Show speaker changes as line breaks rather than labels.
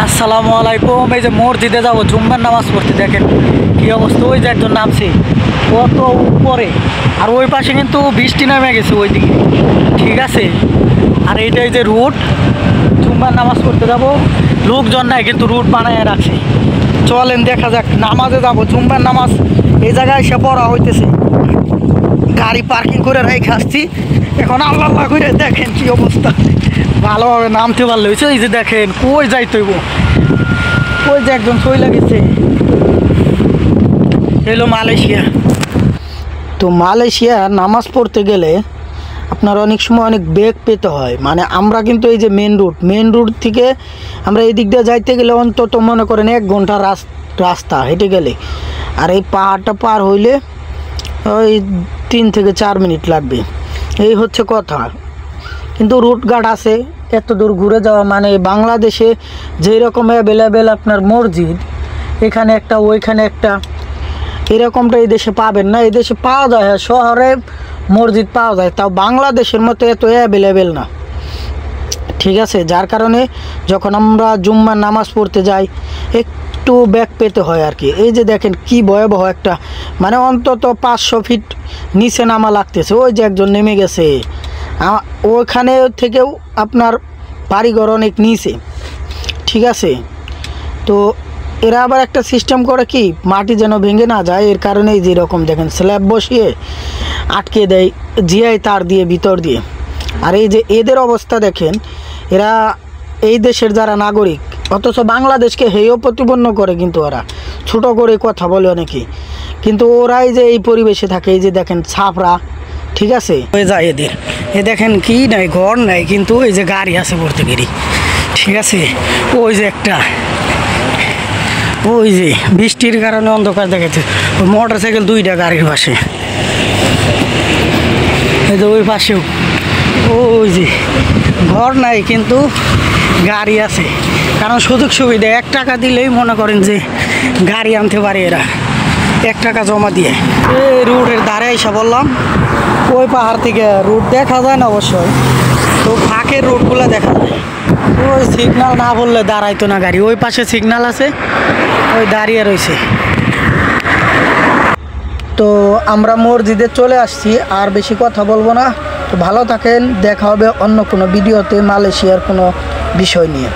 আসসালামু আলাইকুম। এই যে মসজিদে যাবো জুম্মার নামাজ পড়তে, দেখেন কি অবস্থা। ওই যে একজন নামছে কত উপরে, আর ওই পাশে কিন্তু বৃষ্টি নেমে গেছে ওইদিকে, ঠিক আছে। আর এইটাই যে রুট, জুম্মার নামাজ পড়তে যাবো, লোকজন নাই কিন্তু রুট বানায় রাখছে। চলেন দেখা যাক, নামাজে যাবো, জুম্মার নামাজ এই জায়গায় এসে পড়া হইতেছে। গাড়ি পার্কিং করে রেখে আসছি, এখন আল্লাহ আল্লাহ করে দেখেন কি অবস্থা। ভালোভাবে নামতে পারলে হয়েছে। এই যে দেখেন কই যাইতে হইব, ওই যে একজন চইলা গেছে। এলো মালয়েশিয়া। তো মালয়েশিয়া নামাজ পড়তে গেলে আপনার অনেক সময় অনেক বেগ পেতে হয়। মানে আমরা কিন্তু এই যে মেন রুট থেকে আমরা এই দিক দিয়ে যাইতে গেলে অন্তত মনে করেন 1 ঘন্টা রাস্তা হেঁটে গেলে, আর এই পাহাড়টা পার হইলে ওই 3 থেকে 4 মিনিট লাগবে। এই হচ্ছে কথা। কিন্তু রুটঘাট আছে, এত দূর ঘুরে যাওয়া মানে বাংলাদেশে যেই রকম অ্যাভেলেবেল আপনার মসজিদ, এখানে একটা ওইখানে একটা, এরকমটা এই দেশে পাবেন না। এই দেশে পাওয়া যায়, শহরে মসজিদ পাওয়া যায়, তাও বাংলাদেশের মতো এত অ্যাভেলেবেল না, ঠিক আছে। যার কারণে যখন আমরা জুম্মার নামাজ পড়তে যাই একটু ব্যাক পেতে হয় আর কি। এই যে দেখেন কি ভয়াবহ একটা, মানে অন্তত 500 ফিট নিচে নামা লাগতেছে। ওই যে একজন নেমে গেছে, ওইখানে থেকেও আপনার বাড়িঘর অনেক নিচে, ঠিক আছে। তো এরা আবার একটা সিস্টেম করে কি, মাটি যেন ভেঙে না যায়, এর কারণেই যেরকম দেখেন স্ল্যাব বসিয়ে আটকে দেয় জিআই তার দিয়ে ভিতর দিয়ে। আর এই যে এদের অবস্থা দেখেন, এরা এই দেশের যারা নাগরিক, অথচ বাংলাদেশকে হেয় প্রতিপন্ন করে, কিন্তু ওরা ছোটো করে কথা বলে অনেকেই, কিন্তু ওরাই যে এই পরিবেশে থাকে। এই যে দেখেন ছাপরা, ঠিক আছে, হয়ে যায় এদের। এ দেখেন কি নাই, ঘর নাই, কিন্তু এই যে গাড়ি আছে পড়তে গেরি, ঠিক আছে। ওই যে একটা, ওই যে বৃষ্টির কারণে অন্ধকার দেখাচ্ছে, ওই মোটর সাইকেল 2টা গাড়ির পাশে, এই যে ওই পাশেও ওই যে ঘর নাই কিন্তু গাড়ি আছে। কারণ সুযোগ সুবিধা 1 টাকা দিলেই মনে করেন যে গাড়ি আনতে পারে এরা, 1 টাকা জমা দিয়ে। এই রুটের ধারে এসে বললাম, ওই পাহাড় থেকে রুট দেখা যায় না অবশ্যই, তো ফাঁকের রুটগুলো দেখা যায়। ওই সিগন্যাল না বললে দাঁড়াইতো না গাড়ি, ওই পাশে সিগন্যাল আছে, ওই দাঁড়িয়ে রয়েছে। তো আমরা মসজিদে চলে আসছি, আর বেশি কথা বলবো না। তো ভালো থাকেন, দেখা হবে অন্য কোনো ভিডিওতে মালয়েশিয়ার কোনো বিষয় নিয়ে।